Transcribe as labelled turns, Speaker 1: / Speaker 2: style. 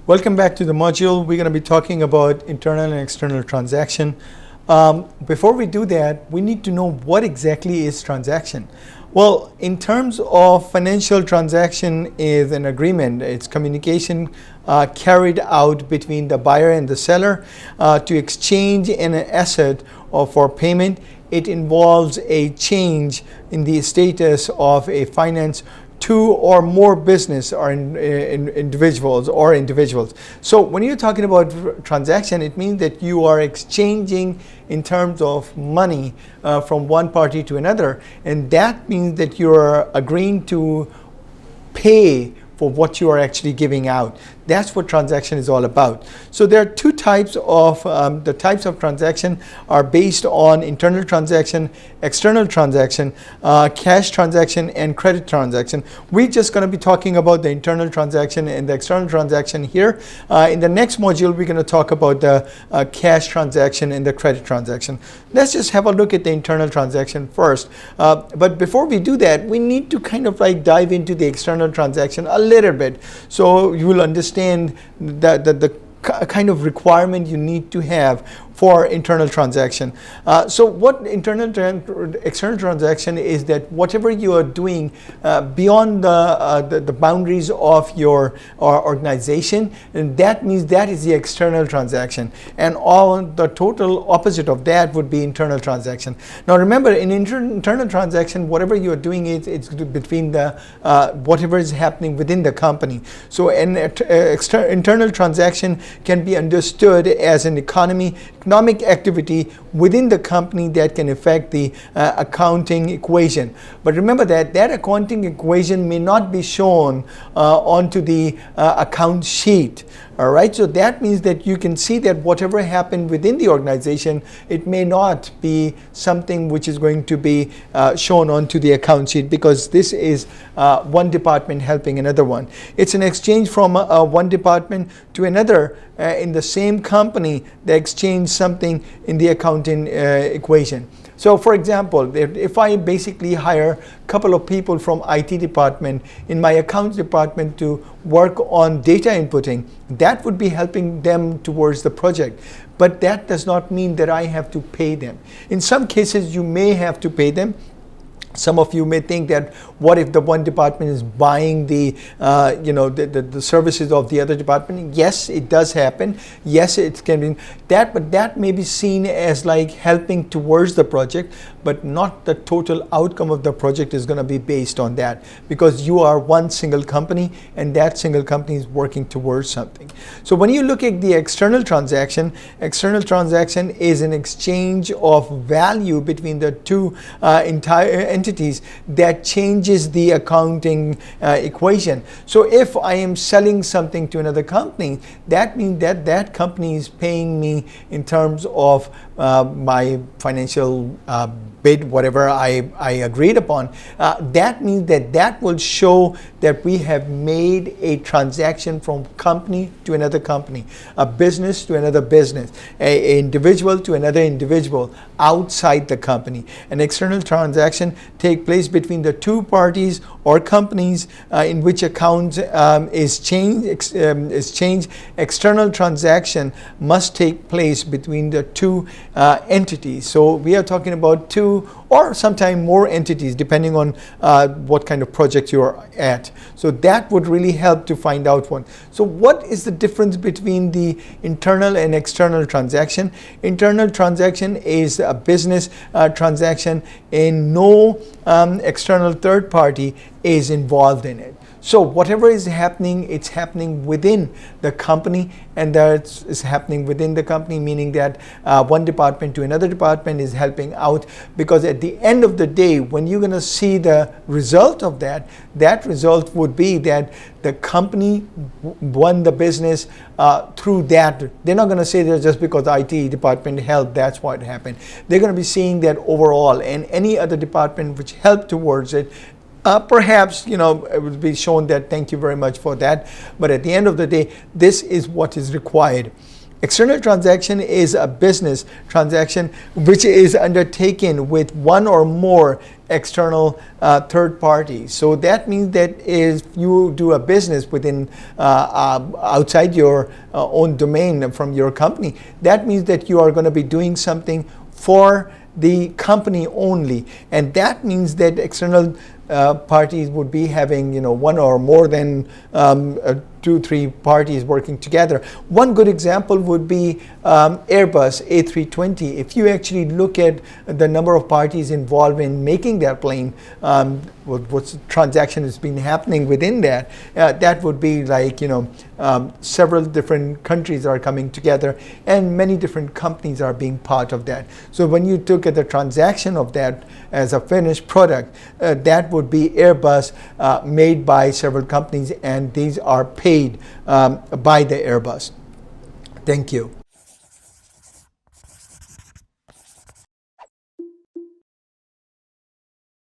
Speaker 1: Welcome back to the module. We're going to be talking about internal and external transaction. Before we do that, we need to know what exactly is transaction. Well, in terms of financial transaction is an agreement. It's communication carried out between the buyer and the seller to exchange an asset or for payment. It involves a change in the status of a finance two or more business or individuals. So when you're talking about transaction, it means that you are exchanging in terms of money from one party to another, and that means that you're agreeing to pay for what you are actually giving out. That's what transaction is all about. So there are two types of, the types of transaction are based on internal transaction, external transaction, cash transaction, and credit transaction. We're just going to be talking about the internal transaction and the external transaction here. In the next module, we're going to talk about the cash transaction and the credit transaction. Let's just have a look at the internal transaction first. But before we do that, we need to kind of like dive into the external transaction a little bit, so you will understand the kind of requirement you need to have for internal transaction. So what external transaction is that whatever you are doing beyond the boundaries of your organization, and that means that is the external transaction, and all the total opposite of that would be internal transaction. Now remember, in internal transaction, whatever you are doing it's between the whatever is happening within the company. So an internal transaction can be understood as an economic activity within the company that can affect the accounting equation. But remember that accounting equation may not be shown onto the account sheet. All right, so that means that you can see that whatever happened within the organization, it may not be something which is going to be shown onto the account sheet, because this is one department helping another one. It's an exchange from one department to another in the same company. They exchange something in the accounting equation. So for example, if I basically hire a couple of people from IT department in my accounts department to work on data inputting, that would be helping them towards the project. But that does not mean that I have to pay them. In some cases, you may have to pay them. Some of you may think that what if the one department is buying the services of the other department? Yes, it does happen. Yes, it can be that, but that may be seen as like helping towards the project, but not the total outcome of the project is going to be based on that, because you are one single company and that single company is working towards something. So when you look at the external transaction is an exchange of value between the two entire entities that changes the accounting equation. So if I am selling something to another company, that means that that company is paying me in terms of my financial bid, whatever I agreed upon. That means that will show that we have made a transaction from company to another company, a business to another business, an individual to another individual outside the company. An external transaction take place between the two parties or companies in which accounts is changed. External transaction must take place between the two entities. So we are talking about two or sometimes more entities, depending on what kind of project you are at. So that would really help to find out one. So what is the difference between the internal and external transaction? Internal transaction is a business transaction and no external third party is involved in it. So whatever is happening, it's happening within the company, and that is happening within the company, meaning that one department to another department is helping out, because at the end of the day, when you're going to see the result of that, that result would be that the company won the business through that. They're not going to say that just because the IT department helped, that's what happened. They're going to be seeing that overall, and any other department which helped towards it, perhaps, it would be shown that thank you very much for that. But at the end of the day, this is what is required. External transaction is a business transaction which is undertaken with one or more external third parties. So that means that if you do a business within outside your own domain from your company, that means that you are going to be doing something for the company only, and that means that external parties would be having, you know, one or more than 2-3 parties working together. One good example would be Airbus A320. If you actually look at the number of parties involved in making that plane, what transaction has been happening within that, that would be like, you know, several different countries are coming together and many different companies are being part of that. So when you look at the transaction of that as a finished product, that would be Airbus made by several companies, and these are paid by the Airbus. Thank you.